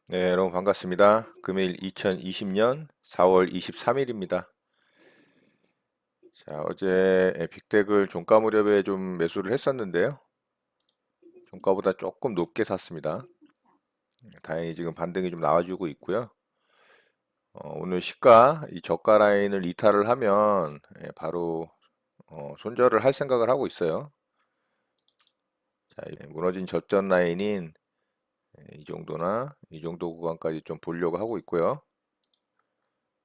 네, 여러분 반갑습니다. 금일 2020년 4월 23일입니다. 자, 어제 빅텍을 종가 무렵에 좀 매수를 했었는데요. 종가보다 조금 높게 샀습니다. 다행히 지금 반등이 좀 나와주고 있고요. 오늘 시가 이 저가 라인을 이탈을 하면 바로 손절을 할 생각을 하고 있어요. 자, 무너진 저점 라인인 이 정도나 이 정도 구간까지 좀 보려고 하고 있고요.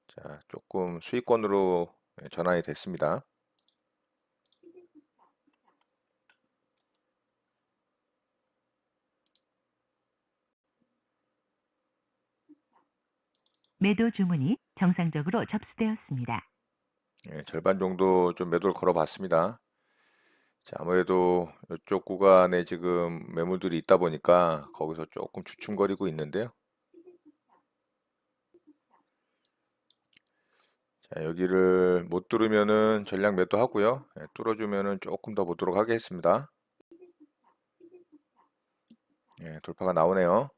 자, 조금 수익권으로 전환이 됐습니다. 매도 주문이 정상적으로 접수되었습니다. 절반 정도 좀 매도를 걸어봤습니다. 자, 아무래도 이쪽 구간에 지금 매물들이 있다 보니까 거기서 조금 주춤거리고 있는데요. 자, 여기를 못 뚫으면은 전량 매도하고요. 뚫어주면은 조금 더 보도록 하겠습니다. 돌파가 나오네요.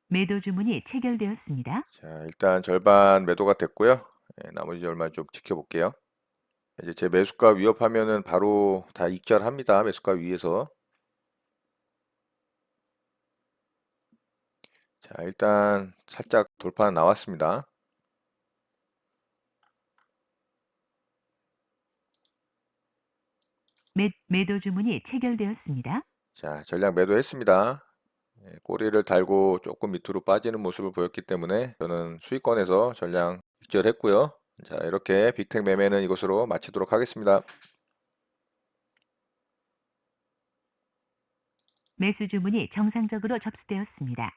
매도 주문이 체결되었습니다. 자, 일단 절반 매도가 됐고요. 나머지 절반 좀 지켜볼게요. 이제 제 매수가 위협하면은 바로 다 익절합니다. 매수가 위에서. 자, 일단 살짝 돌파 나왔습니다. 매도 주문이 체결되었습니다. 자, 전량 매도했습니다. 꼬리를 달고 조금 밑으로 빠지는 모습을 보였기 때문에 저는 수익권에서 전량 익절했고요. 자, 이렇게 빅텍 매매는 이것으로 마치도록 하겠습니다. 매수 주문이 정상적으로 접수되었습니다.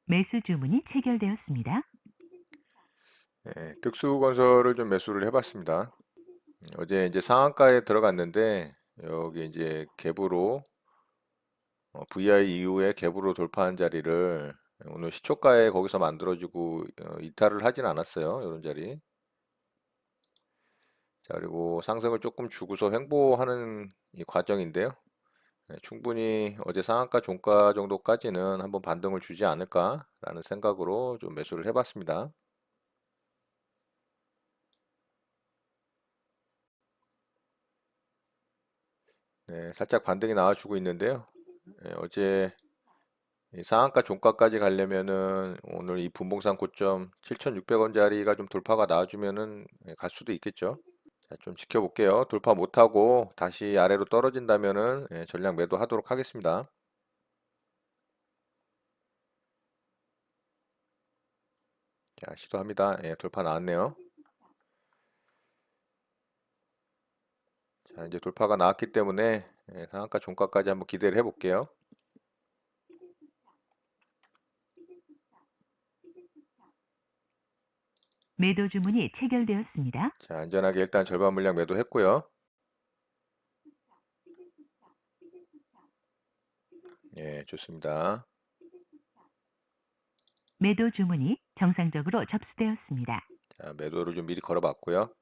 매수 주문이 체결되었습니다. 특수건설을 좀 매수를 해봤습니다. 어제 이제 상한가에 들어갔는데 여기 이제 갭으로 VI 이후에 갭으로 돌파한 자리를 오늘 시초가에 거기서 만들어주고 이탈을 하진 않았어요. 이런 자리. 자, 그리고 상승을 조금 주고서 횡보하는 이 과정인데요. 충분히 어제 상한가 종가 정도까지는 한번 반등을 주지 않을까라는 생각으로 좀 매수를 해봤습니다. 네, 살짝 반등이 나와주고 있는데요. 어제 이 상한가 종가까지 가려면은 오늘 이 분봉상 고점 7,600원짜리가 좀 돌파가 나와주면은 갈 수도 있겠죠. 자, 좀 지켜볼게요. 돌파 못하고 다시 아래로 떨어진다면은 전량 매도하도록 하겠습니다. 자, 시도합니다. 돌파 나왔네요. 자, 이제 돌파가 나왔기 때문에 상한가 종가까지 한번 기대를 해볼게요. 매도 주문이 체결되었습니다. 자, 안전하게 일단 절반 물량 매도했고요. 좋습니다. 매도 주문이 정상적으로 접수되었습니다. 자, 매도를 좀 미리 걸어봤고요.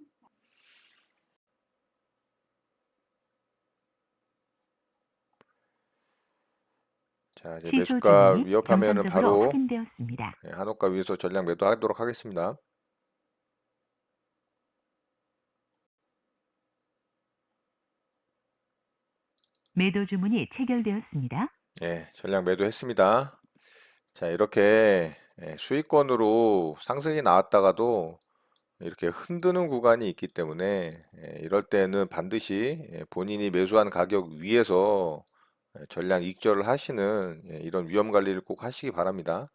자, 이제 취소 매수가 주문이 위협하면은 정상적으로 바로 확인되었습니다. 한호가 위에서 전량 매도하도록 하겠습니다. 매도 주문이 체결되었습니다. 전량 매도했습니다. 자, 이렇게 수익권으로 상승이 나왔다가도 이렇게 흔드는 구간이 있기 때문에 이럴 때는 반드시 본인이 매수한 가격 위에서 전량 익절을 하시는 이런 위험 관리를 꼭 하시기 바랍니다.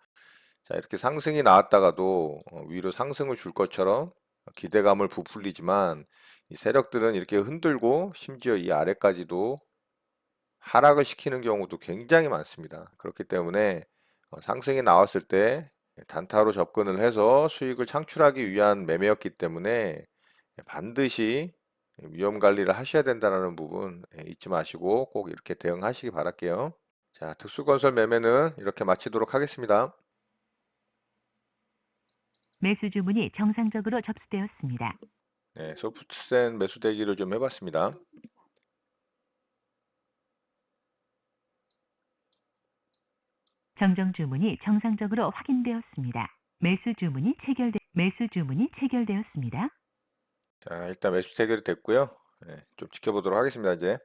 자, 이렇게 상승이 나왔다가도 위로 상승을 줄 것처럼 기대감을 부풀리지만 이 세력들은 이렇게 흔들고 심지어 이 아래까지도 하락을 시키는 경우도 굉장히 많습니다. 그렇기 때문에 상승이 나왔을 때 단타로 접근을 해서 수익을 창출하기 위한 매매였기 때문에 반드시 위험 관리를 하셔야 된다는 부분 잊지 마시고 꼭 이렇게 대응하시기 바랄게요. 자, 특수건설 매매는 이렇게 마치도록 하겠습니다. 매수 주문이 정상적으로 접수되었습니다. 소프트센 매수 대기를 좀 해봤습니다. 정정 주문이 정상적으로 확인되었습니다. 매수 주문이 체결되었습니다. 자, 일단 매수 체결이 됐고요. 좀 지켜보도록 하겠습니다, 이제.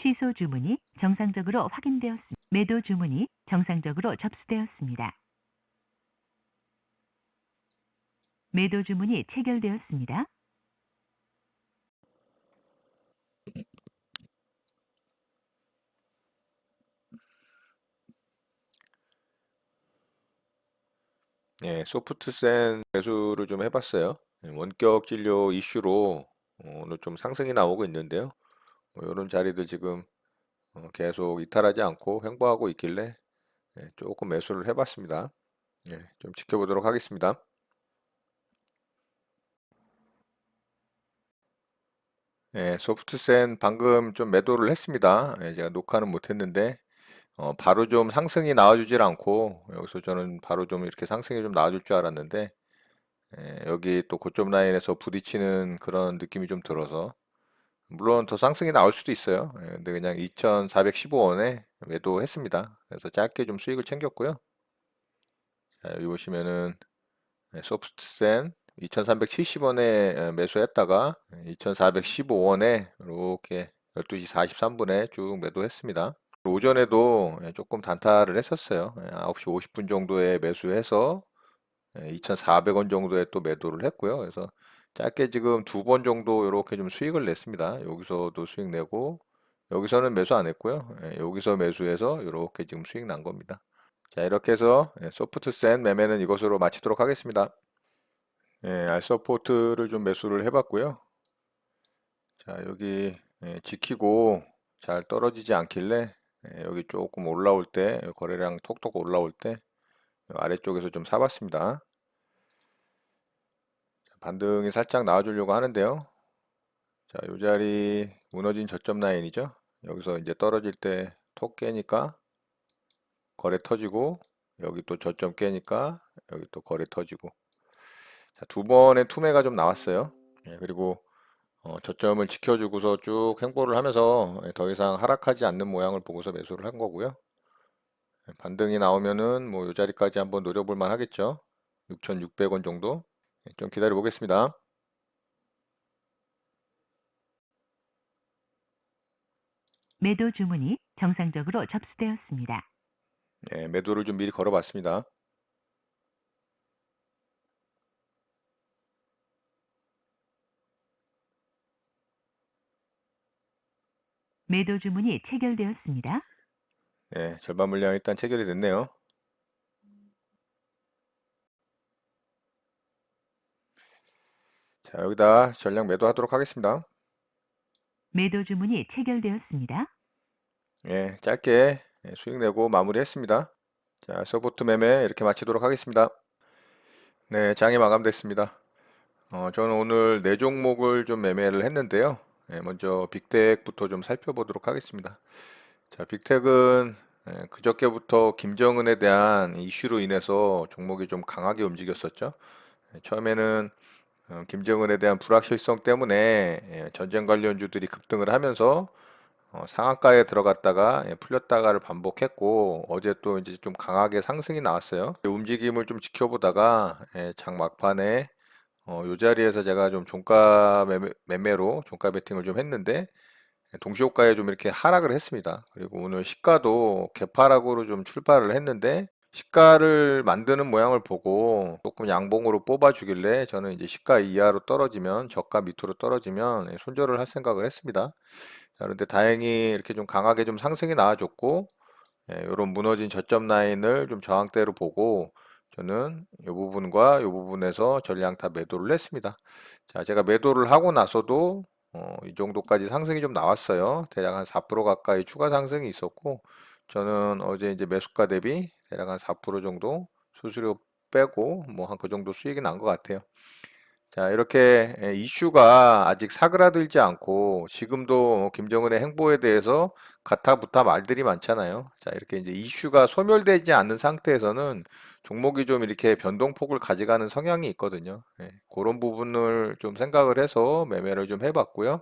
취소 주문이 정상적으로 확인되었습니다. 매도 주문이 정상적으로 접수되었습니다. 매도 주문이 체결되었습니다. 소프트센 매수를 좀 해봤어요. 원격 진료 이슈로 오늘 좀 상승이 나오고 있는데요. 이런 자리들 지금 계속 이탈하지 않고 횡보하고 있길래 조금 매수를 해봤습니다. 좀 지켜보도록 하겠습니다. 소프트센 방금 좀 매도를 했습니다. 제가 녹화는 못했는데 바로 좀 상승이 나와주질 않고 여기서 저는 바로 좀 이렇게 상승이 좀 나와줄 줄 알았는데 여기 또 고점 라인에서 부딪히는 그런 느낌이 좀 들어서 물론 더 상승이 나올 수도 있어요. 근데 그냥 2,415원에 매도했습니다. 그래서 짧게 좀 수익을 챙겼고요. 자, 여기 보시면은 소프트센 2,370원에 매수했다가 2,415원에 이렇게 12시 43분에 쭉 매도했습니다. 오전에도 조금 단타를 했었어요. 9시 50분 정도에 매수해서 2,400원 정도에 또 매도를 했고요. 그래서 짧게 지금 두 번 정도 이렇게 좀 수익을 냈습니다. 여기서도 수익 내고 여기서는 매수 안 했고요. 여기서 매수해서 이렇게 지금 수익 난 겁니다. 자, 이렇게 해서 소프트센 매매는 이것으로 마치도록 하겠습니다. 알서포트를 좀 매수를 해봤고요. 자, 여기 지키고 잘 떨어지지 않길래 여기 조금 올라올 때 거래량 톡톡 올라올 때 아래쪽에서 좀 사봤습니다. 반등이 살짝 나와주려고 하는데요. 자, 이 자리 무너진 저점 라인이죠. 여기서 이제 떨어질 때 톡 깨니까 거래 터지고 여기 또 저점 깨니까 여기 또 거래 터지고 자, 두 번의 투매가 좀 나왔어요. 그리고 저점을 지켜주고서 쭉 횡보를 하면서 더 이상 하락하지 않는 모양을 보고서 매수를 한 거고요. 반등이 나오면은 뭐 이 자리까지 한번 노려볼 만 하겠죠. 6,600원 정도. 좀 기다려 보겠습니다. 매도 주문이 정상적으로 접수되었습니다. 매도를 좀 미리 걸어봤습니다. 매도 주문이 체결되었습니다. 절반 물량 일단 체결이 됐네요. 자, 여기다 전량 매도하도록 하겠습니다. 매도 주문이 체결되었습니다. 짧게 수익 내고 마무리했습니다. 자, 서포트 매매 이렇게 마치도록 하겠습니다. 네, 장이 마감됐습니다. 저는 오늘 네 종목을 좀 매매를 했는데요. 먼저 빅텍부터 좀 살펴보도록 하겠습니다. 자, 빅텍은 그저께부터 김정은에 대한 이슈로 인해서 종목이 좀 강하게 움직였었죠. 처음에는 김정은에 대한 불확실성 때문에 전쟁 관련주들이 급등을 하면서 상한가에 들어갔다가 풀렸다가를 반복했고 어제 또 이제 좀 강하게 상승이 나왔어요. 그 움직임을 좀 지켜보다가 장 막판에 이 자리에서 제가 좀 종가 매매로 종가 베팅을 좀 했는데 동시호가에 좀 이렇게 하락을 했습니다. 그리고 오늘 시가도 개파락으로 좀 출발을 했는데 시가를 만드는 모양을 보고 조금 양봉으로 뽑아주길래 저는 이제 시가 이하로 떨어지면 저가 밑으로 떨어지면 손절을 할 생각을 했습니다. 자, 그런데 다행히 이렇게 좀 강하게 좀 상승이 나와줬고 이런 무너진 저점 라인을 좀 저항대로 보고 저는 이 부분과 이 부분에서 전량 다 매도를 했습니다. 자, 제가 매도를 하고 나서도 이 정도까지 상승이 좀 나왔어요. 대략 한 4% 가까이 추가 상승이 있었고 저는 어제 이제 매수가 대비 대략 한 4% 정도 수수료 빼고 뭐 한 그 정도 수익이 난 것 같아요. 자, 이렇게 이슈가 아직 사그라들지 않고 지금도 김정은의 행보에 대해서 가타부타 말들이 많잖아요. 자, 이렇게 이제 이슈가 소멸되지 않는 상태에서는 종목이 좀 이렇게 변동폭을 가져가는 성향이 있거든요. 그런 부분을 좀 생각을 해서 매매를 좀 해봤고요.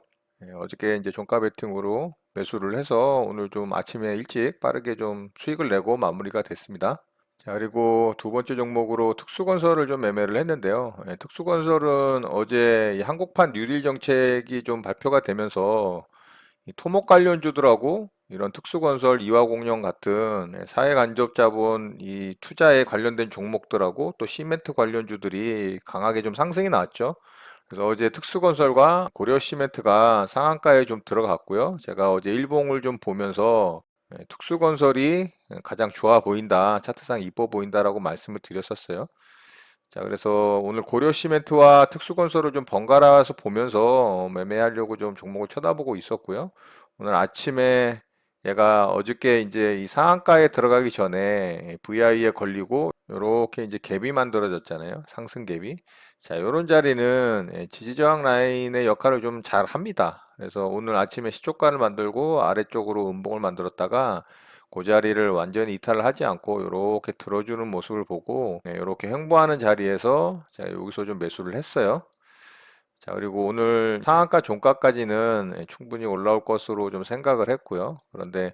어저께 이제 종가 베팅으로 매수를 해서 오늘 좀 아침에 일찍 빠르게 좀 수익을 내고 마무리가 됐습니다. 자, 그리고 두 번째 종목으로 특수건설을 좀 매매를 했는데요. 특수건설은 어제 이 한국판 뉴딜 정책이 좀 발표가 되면서 이 토목 관련주들하고 이런 특수건설, 이화공영 같은 사회간접자본 이 투자에 관련된 종목들하고 또 시멘트 관련주들이 강하게 좀 상승이 나왔죠. 그래서 어제 특수건설과 고려시멘트가 상한가에 좀 들어갔고요. 제가 어제 일봉을 좀 보면서 특수건설이 가장 좋아 보인다, 차트상 이뻐 보인다라고 말씀을 드렸었어요. 자, 그래서 오늘 고려시멘트와 특수건설을 좀 번갈아서 보면서 매매하려고 좀 종목을 쳐다보고 있었고요. 오늘 아침에 얘가 어저께 이제 이 상한가에 들어가기 전에 VI에 걸리고 이렇게 이제 갭이 만들어졌잖아요. 상승 갭이. 자, 이런 자리는 지지저항 라인의 역할을 좀 잘 합니다. 그래서 오늘 아침에 시초가를 만들고 아래쪽으로 음봉을 만들었다가 그 자리를 완전히 이탈을 하지 않고 이렇게 들어주는 모습을 보고 이렇게 횡보하는 자리에서 자, 여기서 좀 매수를 했어요. 자, 그리고 오늘 상한가 종가까지는 충분히 올라올 것으로 좀 생각을 했고요. 그런데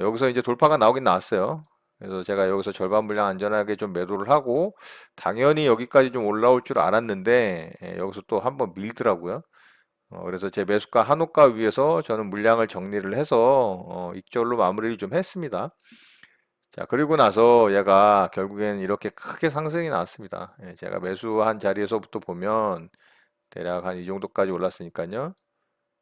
여기서 이제 돌파가 나오긴 나왔어요. 그래서 제가 여기서 절반 물량 안전하게 좀 매도를 하고 당연히 여기까지 좀 올라올 줄 알았는데 여기서 또 한번 밀더라고요. 그래서 제 매수가 한호가 위에서 저는 물량을 정리를 해서 익절로 마무리를 좀 했습니다. 자, 그리고 나서 얘가 결국엔 이렇게 크게 상승이 나왔습니다. 제가 매수한 자리에서부터 보면 대략 한 이 정도까지 올랐으니까요.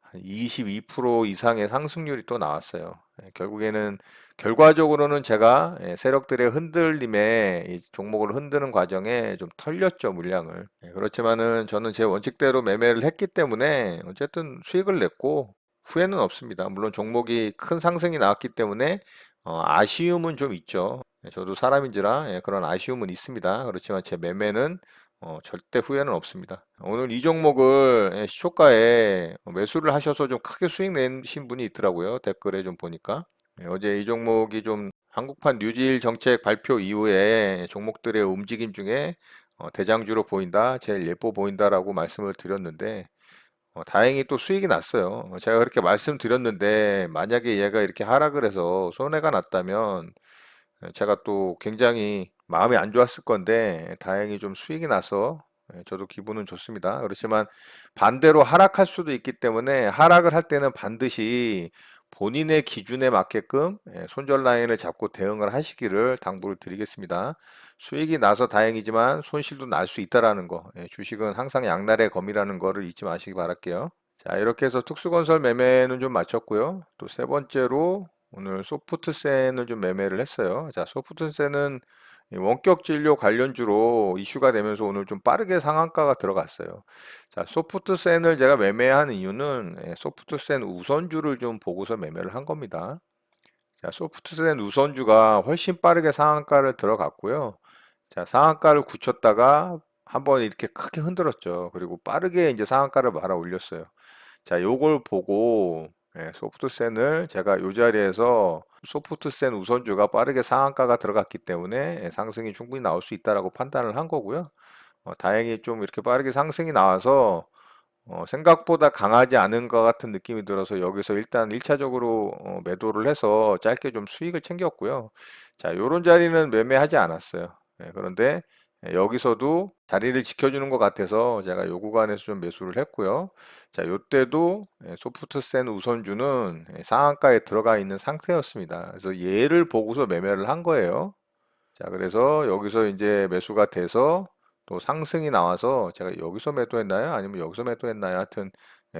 한 22% 이상의 상승률이 또 나왔어요. 결국에는 결과적으로는 제가 세력들의 흔들림에 이 종목을 흔드는 과정에 좀 털렸죠, 물량을. 그렇지만은 저는 제 원칙대로 매매를 했기 때문에 어쨌든 수익을 냈고 후회는 없습니다. 물론 종목이 큰 상승이 나왔기 때문에 아쉬움은 좀 있죠. 저도 사람인지라 그런 아쉬움은 있습니다. 그렇지만 제 매매는 절대 후회는 없습니다. 오늘 이 종목을 시초가에 매수를 하셔서 좀 크게 수익 내신 분이 있더라고요. 댓글에 좀 보니까. 어제 이 종목이 좀 한국판 뉴딜 정책 발표 이후에 종목들의 움직임 중에 대장주로 보인다, 제일 예뻐 보인다라고 말씀을 드렸는데 다행히 또 수익이 났어요. 제가 그렇게 말씀드렸는데 만약에 얘가 이렇게 하락을 해서 손해가 났다면 제가 또 굉장히 마음이 안 좋았을 건데 다행히 좀 수익이 나서 저도 기분은 좋습니다. 그렇지만 반대로 하락할 수도 있기 때문에 하락을 할 때는 반드시 본인의 기준에 맞게끔 손절 라인을 잡고 대응을 하시기를 당부를 드리겠습니다. 수익이 나서 다행이지만 손실도 날 수 있다라는 거, 주식은 항상 양날의 검이라는 거를 잊지 마시기 바랄게요. 자, 이렇게 해서 특수건설 매매는 좀 마쳤고요. 또 세 번째로 오늘 소프트센을 좀 매매를 했어요. 자, 소프트센은 이 원격 진료 관련주로 이슈가 되면서 오늘 좀 빠르게 상한가가 들어갔어요. 자, 소프트센을 제가 매매한 이유는 소프트센 우선주를 좀 보고서 매매를 한 겁니다. 자, 소프트센 우선주가 훨씬 빠르게 상한가를 들어갔고요. 자, 상한가를 굳혔다가 한번 이렇게 크게 흔들었죠. 그리고 빠르게 이제 상한가를 말아 올렸어요. 자, 요걸 보고 소프트센을 제가 요 자리에서 소프트센 우선주가 빠르게 상한가가 들어갔기 때문에 상승이 충분히 나올 수 있다라고 판단을 한 거고요. 다행히 좀 이렇게 빠르게 상승이 나와서 생각보다 강하지 않은 것 같은 느낌이 들어서 여기서 일단 1차적으로 매도를 해서 짧게 좀 수익을 챙겼고요. 자, 요런 자리는 매매하지 않았어요. 그런데 여기서도 자리를 지켜주는 것 같아서 제가 요 구간에서 좀 매수를 했고요. 자, 요때도 소프트센 우선주는 상한가에 들어가 있는 상태였습니다. 그래서 얘를 보고서 매매를 한 거예요. 자, 그래서 여기서 이제 매수가 돼서 또 상승이 나와서 제가 여기서 매도했나요? 아니면 여기서 매도했나요? 하여튼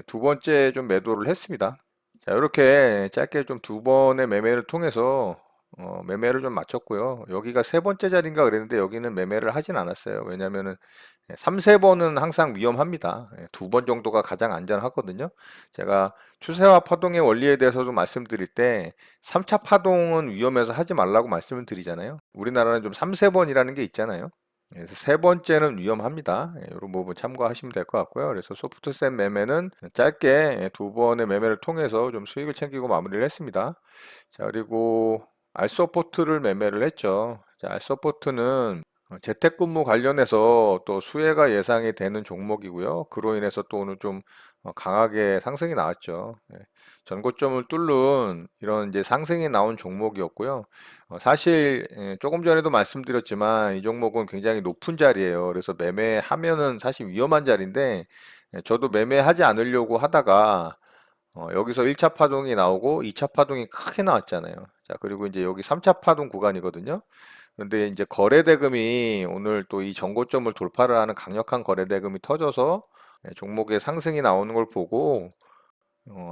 두 번째 좀 매도를 했습니다. 자, 이렇게 짧게 좀 두 번의 매매를 통해서 매매를 좀 마쳤고요. 여기가 세 번째 자리인가 그랬는데 여기는 매매를 하진 않았어요. 왜냐면은 3, 세 번은 항상 위험합니다. 두 번 정도가 가장 안전하거든요. 제가 추세와 파동의 원리에 대해서도 말씀드릴 때 3차 파동은 위험해서 하지 말라고 말씀을 드리잖아요. 우리나라는 좀 3, 세 번이라는 게 있잖아요. 그래서 세 번째는 위험합니다. 이런 부분 참고하시면 될 것 같고요. 그래서 소프트셋 매매는 짧게 두 번의 매매를 통해서 좀 수익을 챙기고 마무리를 했습니다. 자, 그리고 알서포트를 매매를 했죠. 자, 알서포트는 재택근무 관련해서 또 수혜가 예상이 되는 종목이고요. 그로 인해서 또 오늘 좀 강하게 상승이 나왔죠. 예, 전고점을 뚫는 이런 이제 상승이 나온 종목이었고요. 사실 조금 전에도 말씀드렸지만 이 종목은 굉장히 높은 자리예요. 그래서 매매하면은 사실 위험한 자리인데 저도 매매하지 않으려고 하다가 여기서 1차 파동이 나오고 2차 파동이 크게 나왔잖아요. 자, 그리고 이제 여기 3차 파동 구간이거든요. 그런데 이제 거래대금이 오늘 또 이 전고점을 돌파를 하는 강력한 거래대금이 터져서 종목의 상승이 나오는 걸 보고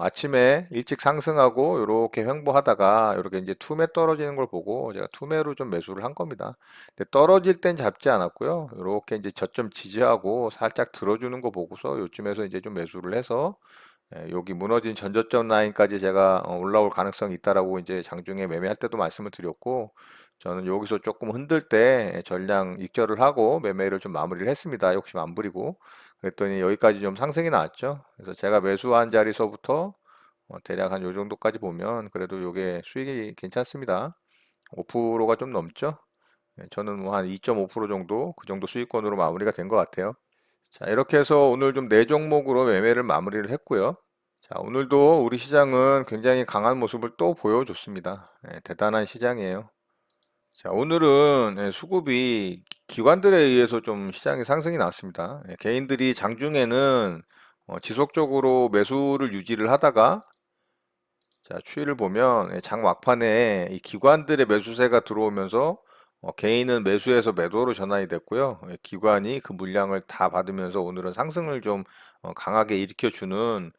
아침에 일찍 상승하고 이렇게 횡보하다가 이렇게 이제 투매 떨어지는 걸 보고 제가 투매로 좀 매수를 한 겁니다. 근데 떨어질 땐 잡지 않았고요. 이렇게 이제 저점 지지하고 살짝 들어주는 거 보고서 요쯤에서 이제 좀 매수를 해서 여기 무너진 전저점 라인까지 제가 올라올 가능성이 있다라고 이제 장중에 매매할 때도 말씀을 드렸고 저는 여기서 조금 흔들 때 전량 익절을 하고 매매를 좀 마무리를 했습니다. 욕심 안 부리고 그랬더니 여기까지 좀 상승이 나왔죠. 그래서 제가 매수한 자리서부터 대략 한 요 정도까지 보면 그래도 요게 수익이 괜찮습니다. 5%가 좀 넘죠. 저는 뭐 한 2.5% 정도 그 정도 수익권으로 마무리가 된 것 같아요. 자, 이렇게 해서 오늘 좀 네 종목으로 매매를 마무리를 했고요. 자, 오늘도 우리 시장은 굉장히 강한 모습을 또 보여줬습니다. 대단한 시장이에요. 자, 오늘은 수급이 기관들에 의해서 좀 시장이 상승이 나왔습니다. 개인들이 장중에는 지속적으로 매수를 유지를 하다가 자, 추이를 보면 장 막판에 이 기관들의 매수세가 들어오면서 개인은 매수해서 매도로 전환이 됐고요. 기관이 그 물량을 다 받으면서 오늘은 상승을 좀 강하게 일으켜주는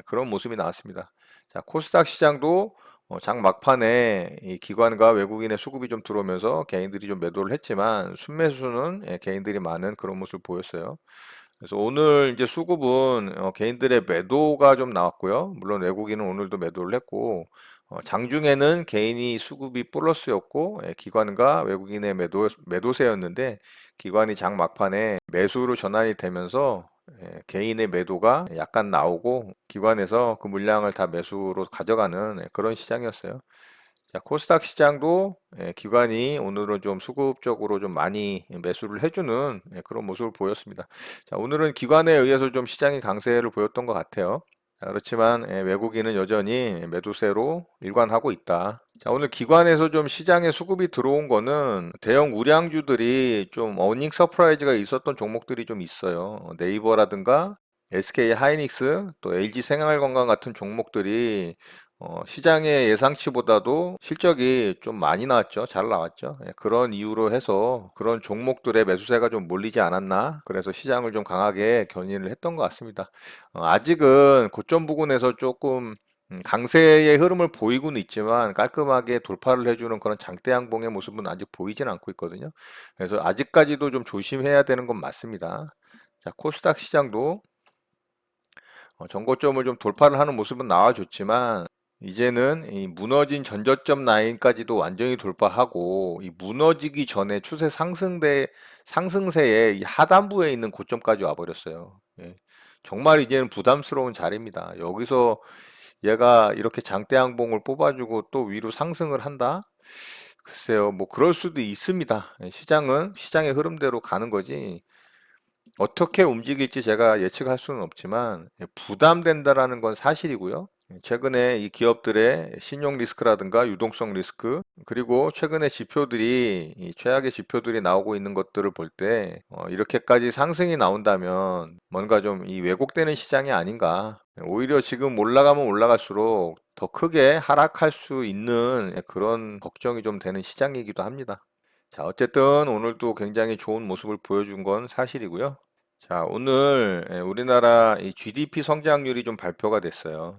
그런 모습이 나왔습니다. 자, 코스닥 시장도 장 막판에 이 기관과 외국인의 수급이 좀 들어오면서 개인들이 좀 매도를 했지만 순매수는 개인들이 많은 그런 모습을 보였어요. 그래서 오늘 이제 수급은 개인들의 매도가 좀 나왔고요. 물론 외국인은 오늘도 매도를 했고 장중에는 개인이 수급이 플러스였고 기관과 외국인의 매도세였는데 기관이 장 막판에 매수로 전환이 되면서 개인의 매도가 약간 나오고 기관에서 그 물량을 다 매수로 가져가는 그런 시장이었어요. 자, 코스닥 시장도 기관이 오늘은 좀 수급적으로 좀 많이 매수를 해주는 그런 모습을 보였습니다. 자, 오늘은 기관에 의해서 좀 시장이 강세를 보였던 것 같아요. 자, 그렇지만 외국인은 여전히 매도세로 일관하고 있다. 자, 오늘 기관에서 좀 시장에 수급이 들어온 거는 대형 우량주들이 좀 어닝 서프라이즈가 있었던 종목들이 좀 있어요. 네이버라든가 SK 하이닉스, 또 LG 생활건강 같은 종목들이 시장의 예상치보다도 실적이 좀 많이 나왔죠. 잘 나왔죠. 그런 이유로 해서 그런 종목들의 매수세가 좀 몰리지 않았나. 그래서 시장을 좀 강하게 견인을 했던 것 같습니다. 아직은 고점 부근에서 조금 강세의 흐름을 보이고는 있지만 깔끔하게 돌파를 해주는 그런 장대 양봉의 모습은 아직 보이진 않고 있거든요. 그래서 아직까지도 좀 조심해야 되는 건 맞습니다. 자, 코스닥 시장도 전고점을 좀 돌파를 하는 모습은 나와줬지만 이제는 이 무너진 전저점 라인까지도 완전히 돌파하고 이 무너지기 전에 추세 상승세의 이 하단부에 있는 고점까지 와버렸어요. 예. 정말 이제는 부담스러운 자리입니다. 여기서 얘가 이렇게 장대 양봉을 뽑아주고 또 위로 상승을 한다? 글쎄요, 뭐 그럴 수도 있습니다. 시장은 시장의 흐름대로 가는 거지. 어떻게 움직일지 제가 예측할 수는 없지만 부담된다라는 건 사실이고요. 최근에 이 기업들의 신용 리스크라든가 유동성 리스크 그리고 최근에 지표들이 이 최악의 지표들이 나오고 있는 것들을 볼 때 이렇게까지 상승이 나온다면 뭔가 좀 이 왜곡되는 시장이 아닌가. 오히려 지금 올라가면 올라갈수록 더 크게 하락할 수 있는 그런 걱정이 좀 되는 시장이기도 합니다. 자, 어쨌든 오늘도 굉장히 좋은 모습을 보여준 건 사실이고요. 자, 오늘 우리나라 이 GDP 성장률이 좀 발표가 됐어요.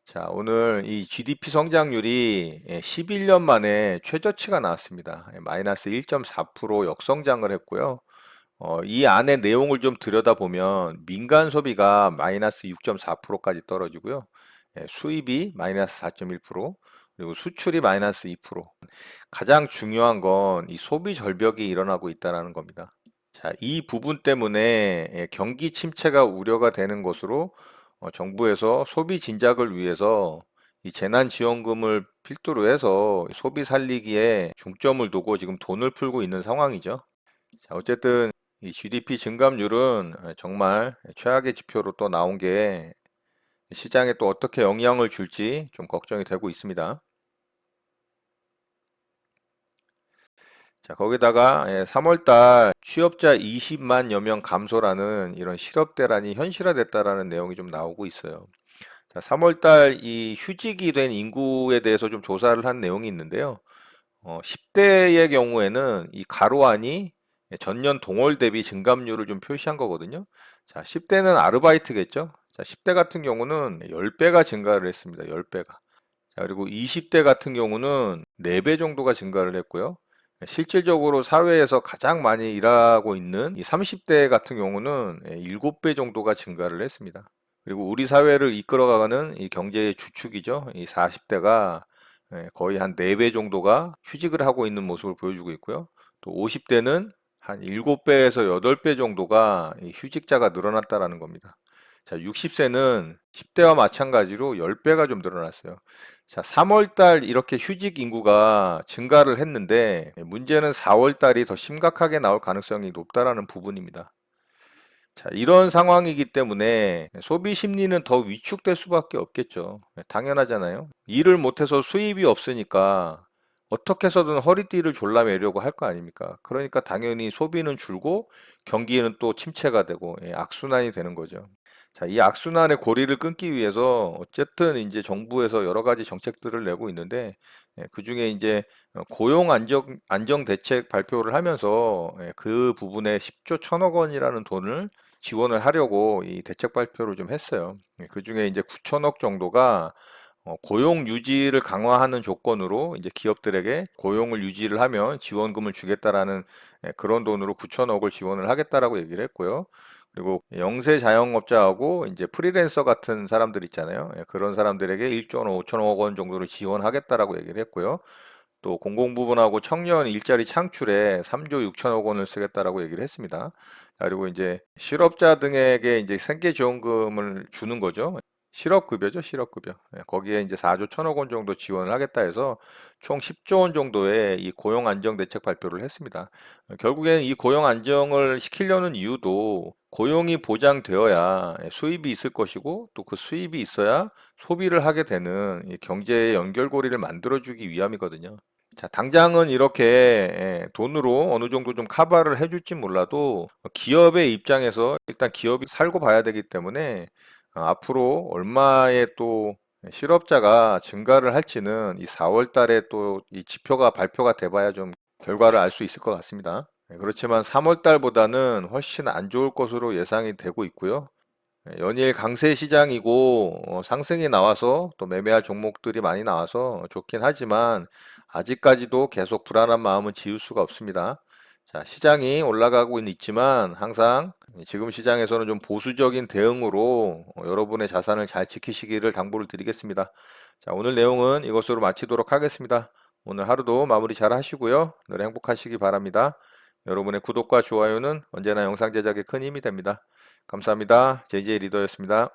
자, 오늘 이 GDP 성장률이 11년 만에 최저치가 나왔습니다. 마이너스 1.4% 역성장을 했고요. 이 안에 내용을 좀 들여다보면 민간 소비가 마이너스 6.4%까지 떨어지고요. 수입이 마이너스 4.1%, 그리고 수출이 마이너스 2%. 가장 중요한 건 이 소비 절벽이 일어나고 있다는 겁니다. 자, 이 부분 때문에 경기 침체가 우려가 되는 것으로 정부에서 소비 진작을 위해서 이 재난지원금을 필두로 해서 소비 살리기에 중점을 두고 지금 돈을 풀고 있는 상황이죠. 자, 어쨌든 이 GDP 증감률은 정말 최악의 지표로 또 나온 게 시장에 또 어떻게 영향을 줄지 좀 걱정이 되고 있습니다. 자, 거기다가 3월달 취업자 20만여 명 감소라는 이런 실업대란이 현실화됐다라는 내용이 좀 나오고 있어요. 자, 3월달 이 휴직이 된 인구에 대해서 좀 조사를 한 내용이 있는데요. 10대의 경우에는 이 가로안이 전년 동월 대비 증감률을 좀 표시한 거거든요. 자, 10대는 아르바이트겠죠. 자, 10대 같은 경우는 10배가 증가를 했습니다. 10배가. 자, 그리고 20대 같은 경우는 4배 정도가 증가를 했고요. 실질적으로 사회에서 가장 많이 일하고 있는 이 30대 같은 경우는 7배 정도가 증가를 했습니다. 그리고 우리 사회를 이끌어가는 이 경제의 주축이죠. 이 40대가 거의 한 4배 정도가 휴직을 하고 있는 모습을 보여주고 있고요. 또 50대는 한 7배에서 8배 정도가 이 휴직자가 늘어났다라는 겁니다. 자, 60세는 10대와 마찬가지로 10배가 좀 늘어났어요. 자, 3월 달 이렇게 휴직 인구가 증가를 했는데 문제는 4월 달이 더 심각하게 나올 가능성이 높다라는 부분입니다. 자, 이런 상황이기 때문에 소비 심리는 더 위축될 수밖에 없겠죠. 당연하잖아요. 일을 못해서 수입이 없으니까 어떻게 해서든 허리띠를 졸라매려고 할 거 아닙니까? 그러니까 당연히 소비는 줄고 경기는 또 침체가 되고 악순환이 되는 거죠. 자, 이 악순환의 고리를 끊기 위해서 어쨌든 이제 정부에서 여러 가지 정책들을 내고 있는데 그중에 이제 고용 안정 대책 발표를 하면서 그 부분에 10조 1천억 원이라는 돈을 지원을 하려고 이 대책 발표를 좀 했어요. 그중에 이제 9천억 정도가 고용 유지를 강화하는 조건으로 이제 기업들에게 고용을 유지를 하면 지원금을 주겠다라는 그런 돈으로 9천억을 지원을 하겠다라고 얘기를 했고요. 그리고 영세 자영업자하고 이제 프리랜서 같은 사람들 있잖아요. 그런 사람들에게 1조 5천억 원 정도를 지원하겠다라고 얘기를 했고요. 또 공공부문하고 청년 일자리 창출에 3조 6천억 원을 쓰겠다라고 얘기를 했습니다. 그리고 이제 실업자 등에게 이제 생계지원금을 주는 거죠. 실업급여죠, 실업급여. 거기에 이제 4조 1천억 원 정도 지원을 하겠다 해서 총 10조 원 정도의 이 고용 안정 대책 발표를 했습니다. 결국에는 이 고용 안정을 시키려는 이유도 고용이 보장되어야 수입이 있을 것이고 또 그 수입이 있어야 소비를 하게 되는 이 경제의 연결고리를 만들어주기 위함이거든요. 자, 당장은 이렇게 돈으로 어느 정도 좀 커버를 해줄지 몰라도 기업의 입장에서 일단 기업이 살고 봐야 되기 때문에 앞으로 얼마의 또 실업자가 증가를 할지는 이 4월 달에 또 이 지표가 발표가 돼봐야 좀 결과를 알 수 있을 것 같습니다. 그렇지만 3월 달보다는 훨씬 안 좋을 것으로 예상이 되고 있고요. 연일 강세 시장이고 상승이 나와서 또 매매할 종목들이 많이 나와서 좋긴 하지만 아직까지도 계속 불안한 마음은 지울 수가 없습니다. 자, 시장이 올라가고는 있지만 항상 지금 시장에서는 좀 보수적인 대응으로 여러분의 자산을 잘 지키시기를 당부를 드리겠습니다. 자, 오늘 내용은 이것으로 마치도록 하겠습니다. 오늘 하루도 마무리 잘 하시고요. 늘 행복하시기 바랍니다. 여러분의 구독과 좋아요는 언제나 영상 제작에 큰 힘이 됩니다. 감사합니다. JJ 리더였습니다.